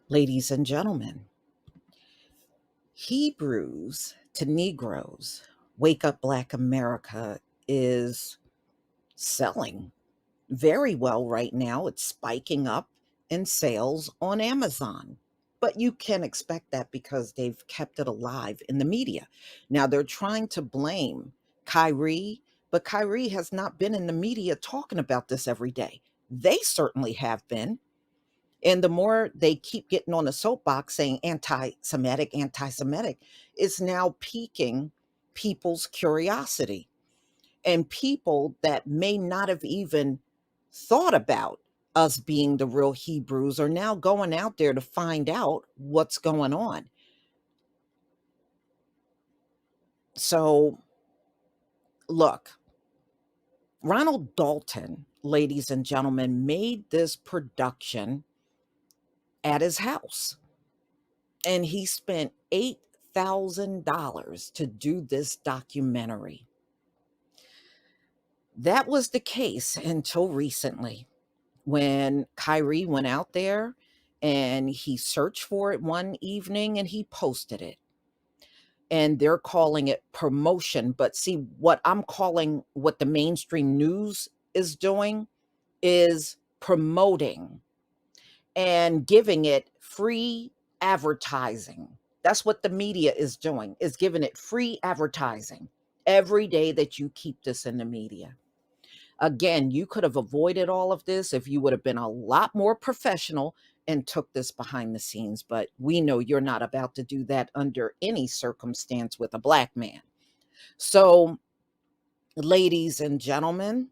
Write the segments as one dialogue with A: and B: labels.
A: Ladies and gentlemen, Hebrews to Negroes, Wake Up Black America is selling very well right now. It's spiking up in sales on Amazon. But you can expect that because they've kept it alive in the media. Now they're trying to blame Kyrie, but Kyrie has not been in the media talking about this every day. They certainly have been. And the more they keep getting on the soapbox saying anti Semitic, it's now piquing people's curiosity. And people that may not have even thought about us being the real Hebrews are now going out there to find out what's going on. So, look, Ronald Dalton, ladies and gentlemen, made this production at his house. And he spent $8,000 to do this documentary. That was the case until recently when Kyrie went out there and he searched for it one evening and he posted it. And they're calling it promotion. But see, what I'm calling what the mainstream news is doing is promoting and giving it free advertising. That's what the media is doing, is giving it free advertising every day that you keep this in the media. Again, you could have avoided all of this if you would have been a lot more professional and took this behind the scenes, but we know you're not about to do that under any circumstance with a black man. So, ladies and gentlemen,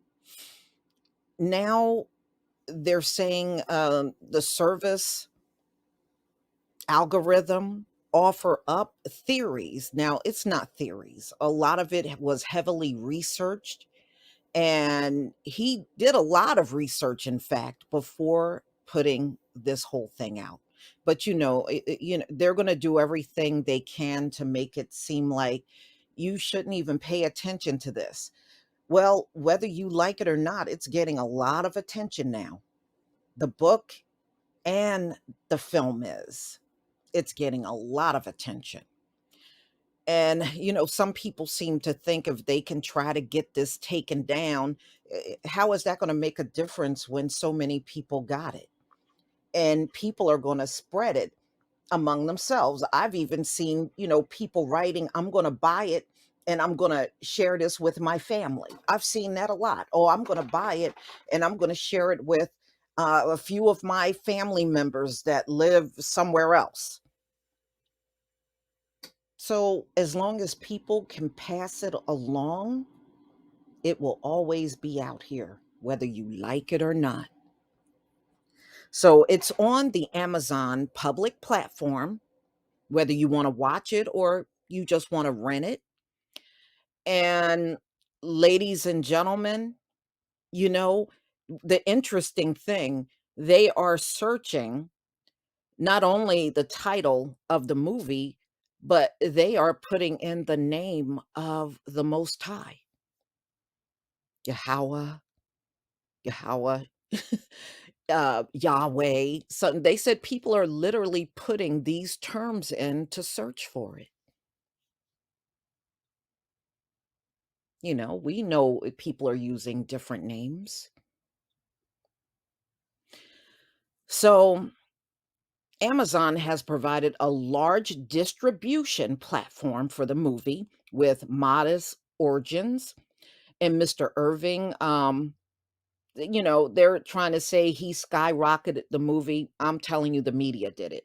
A: now they're saying the service algorithm offer up theories. Now, it's not theories. A lot of it was heavily researched, and he did a lot of research, in fact, before putting this whole thing out. But they're going to do everything they can to make it seem like you shouldn't even pay attention to this. Well, whether you like it or not, it's getting a lot of attention now. The book and the film is. It's getting a lot of attention. And, some people seem to think if they can try to get this taken down, how is that going to make a difference when so many people got it? And people are going to spread it among themselves. I've even seen, people writing, I'm going to buy it and I'm going to share this with my family. I've seen that a lot. Oh, I'm going to buy it and I'm going to share it with a few of my family members that live somewhere else. So, as long as people can pass it along, it will always be out here, whether you like it or not. So, it's on the Amazon public platform, whether you want to watch it or you just want to rent it. And, ladies and gentlemen, you know, the interesting thing, they are searching not only the title of the movie, but they are putting in the name of the Most High. Yahweh, Yahweh, Yahweh. So they said people are literally putting these terms in to search for it. We know people are using different names. So Amazon has provided a large distribution platform for the movie with modest origins. And Mr. Irving, they're trying to say he skyrocketed the movie. I'm telling you, the media did it.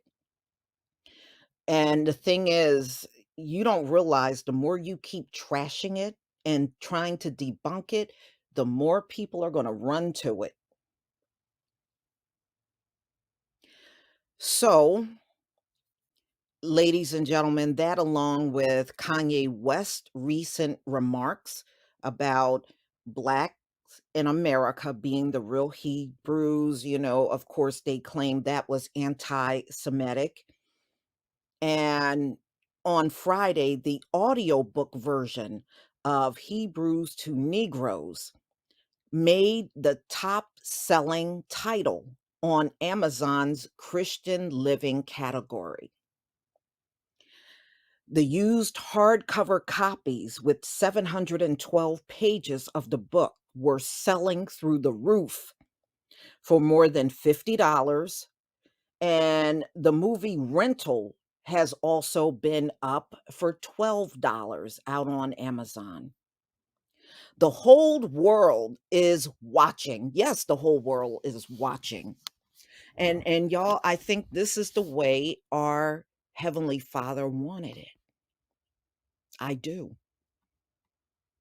A: And the thing is, you don't realize the more you keep trashing it and trying to debunk it, the more people are going to run to it. So, ladies and gentlemen, that along with Kanye West's recent remarks about Blacks in America being the real Hebrews, of course, they claimed that was anti Semitic. And on Friday, the audiobook version of Hebrews to Negroes made the top selling title on Amazon's Christian Living category. The used hardcover copies with 712 pages of the book were selling through the roof for more than $50, and the movie rental has also been up for $12 out on Amazon. The whole world is watching. Yes, the whole world is watching. And y'all, I think this is the way our heavenly Father wanted it. I do.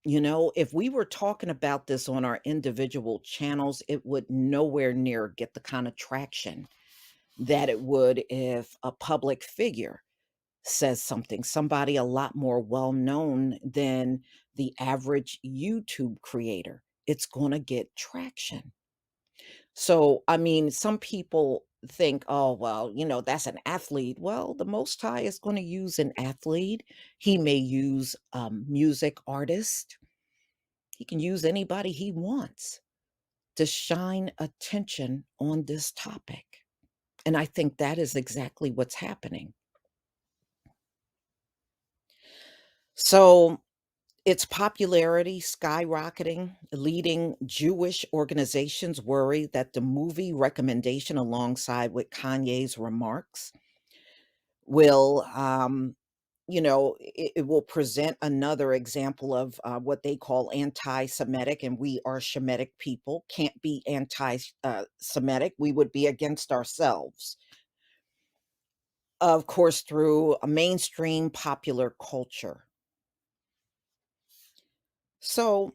A: You know, if we were talking about this on our individual channels, it would nowhere near get the kind of traction that it would if a public figure says something, somebody a lot more well known than the average YouTube creator. It's going to get traction. So, I mean, some people think, oh, well, that's an athlete. Well, the Most High is going to use an athlete. He may use a music artist. He can use anybody he wants to shine attention on this topic. And I think that is exactly what's happening. So, its popularity skyrocketing, leading Jewish organizations worry that the movie recommendation, alongside with Kanye's remarks, will, it will present another example of what they call anti Semitic, and we are Shemitic people, can't be anti Semitic. We would be against ourselves, of course, through a mainstream popular culture. So,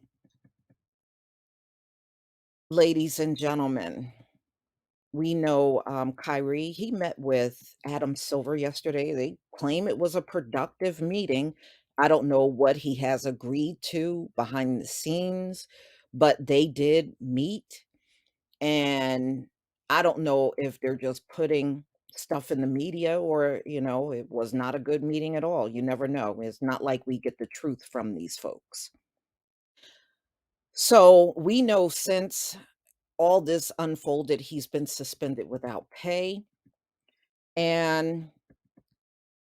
A: ladies and gentlemen, we know Kyrie, he met with Adam Silver yesterday. They claim it was a productive meeting. I don't know what he has agreed to behind the scenes, but they did meet. And I don't know if they're just putting stuff in the media or, it was not a good meeting at all. You never know. It's not like we get the truth from these folks. So we know since all this unfolded, he's been suspended without pay. And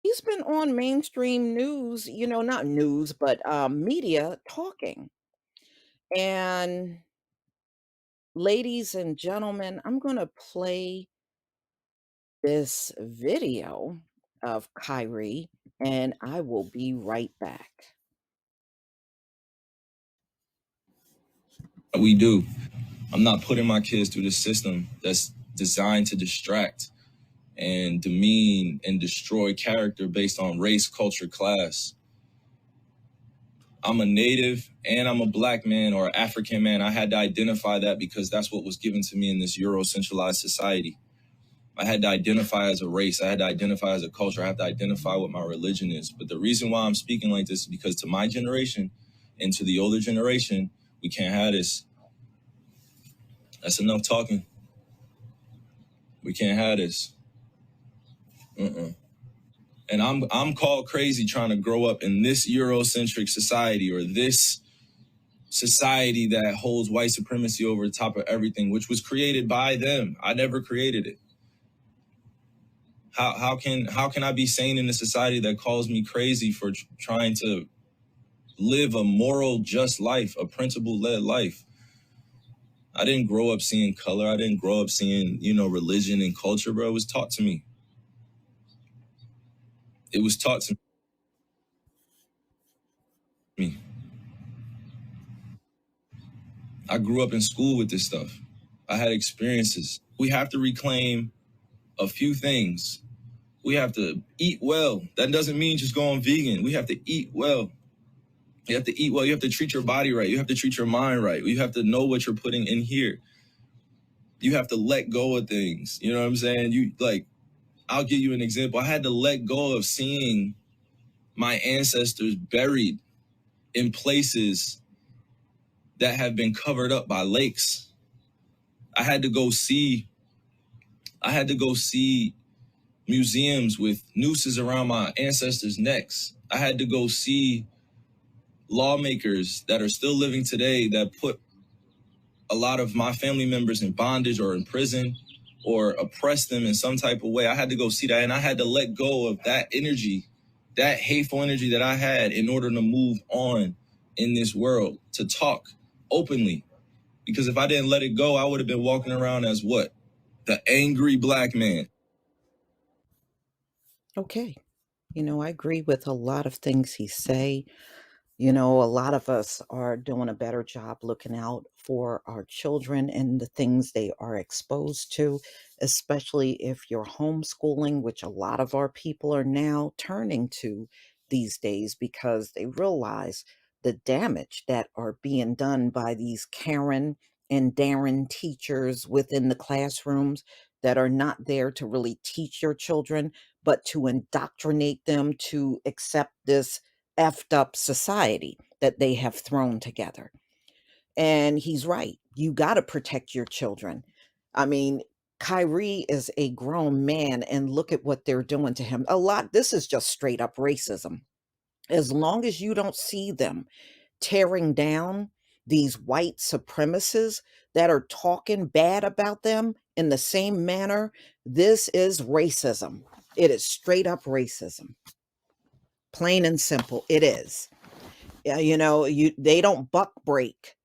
A: he's been on mainstream news, not news, but media talking. And ladies and gentlemen, I'm going to play this video of Kyrie, and I will be right back.
B: We do. I'm not putting my kids through the system that's designed to distract and demean and destroy character based on race, culture, class. I'm a native and I'm a black man or African man. I had to identify that because that's what was given to me in this Euro-centralized society. I had to identify as a race. I had to identify as a culture. I have to identify what my religion is. But the reason why I'm speaking like this is because to my generation and to the older generation, we can't have this. That's enough talking. We can't have this. And I'm called crazy trying to grow up in this Eurocentric society or this society that holds white supremacy over the top of everything, which was created by them. I never created it. How can I be sane in a society that calls me crazy for trying to live a moral, just life, a principle-led life? I didn't grow up seeing color. I didn't grow up seeing, religion and culture, bro. It was taught to me. It was taught to me. I grew up in school with this stuff. I had experiences. We have to reclaim a few things. We have to eat well. That doesn't mean just going vegan. We have to eat well. You have to eat well. You have to treat your body right. You have to treat your mind right. You have to know what you're putting in here. You have to let go of things. You know what I'm saying? I'll give you an example. I had to let go of seeing my ancestors buried in places that have been covered up by lakes. I had to go see museums with nooses around my ancestors' necks. I had to go see lawmakers that are still living today that put a lot of my family members in bondage or in prison or oppress them in some type of way. I had to go see that, and I had to let go of that energy, that hateful energy that I had, in order to move on in this world, to talk openly. Because if I didn't let it go, I would have been walking around as what? The angry black man.
A: Okay. I agree with a lot of things he say. A lot of us are doing a better job looking out for our children and the things they are exposed to, especially if you're homeschooling, which a lot of our people are now turning to these days because they realize the damage that are being done by these Karen and Darren teachers within the classrooms that are not there to really teach your children, but to indoctrinate them to accept this effed up society that they have thrown together. And he's right. You got to protect your children. I mean, Kyrie is a grown man, and look at what they're doing to him. This is just straight up racism. As long as you don't see them tearing down these white supremacists that are talking bad about them in the same manner, this is racism. It is straight up racism. Plain and simple. It is. Yeah, they don't buck break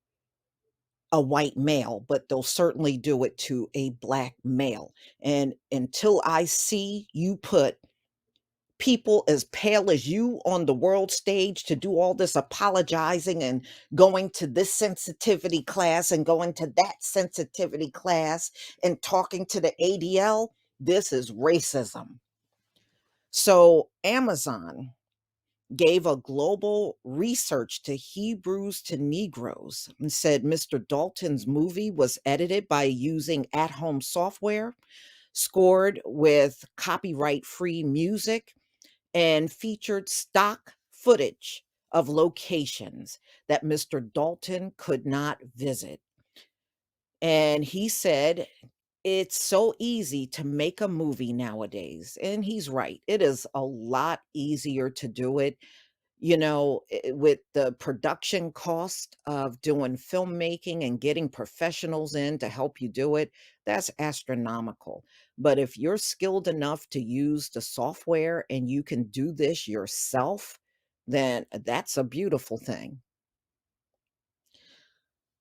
A: a white male, but they'll certainly do it to a black male. And until I see you put people as pale as you on the world stage to do all this apologizing and going to this sensitivity class and going to that sensitivity class and talking to the ADL, this is racism. So Amazon gave a global research to Hebrews to Negroes and said Mr. Dalton's movie was edited by using at home software, scored with copyright free music, and featured stock footage of locations that Mr. Dalton could not visit. And he said, it's so easy to make a movie nowadays. And he's right. It is a lot easier to do it with the production cost of doing filmmaking and getting professionals in to help you do it, that's astronomical. But if you're skilled enough to use the software and you can do this yourself, then that's a beautiful thing.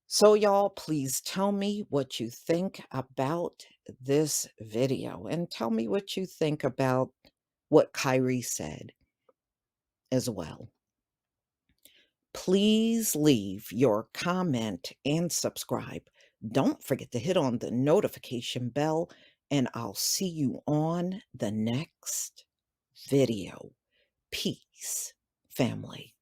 A: So, y'all, please tell me what you think about this video and tell me what you think about what Kyrie said as well. Please leave your comment and subscribe. Don't forget to hit on the notification bell, and I'll see you on the next video. Peace, family.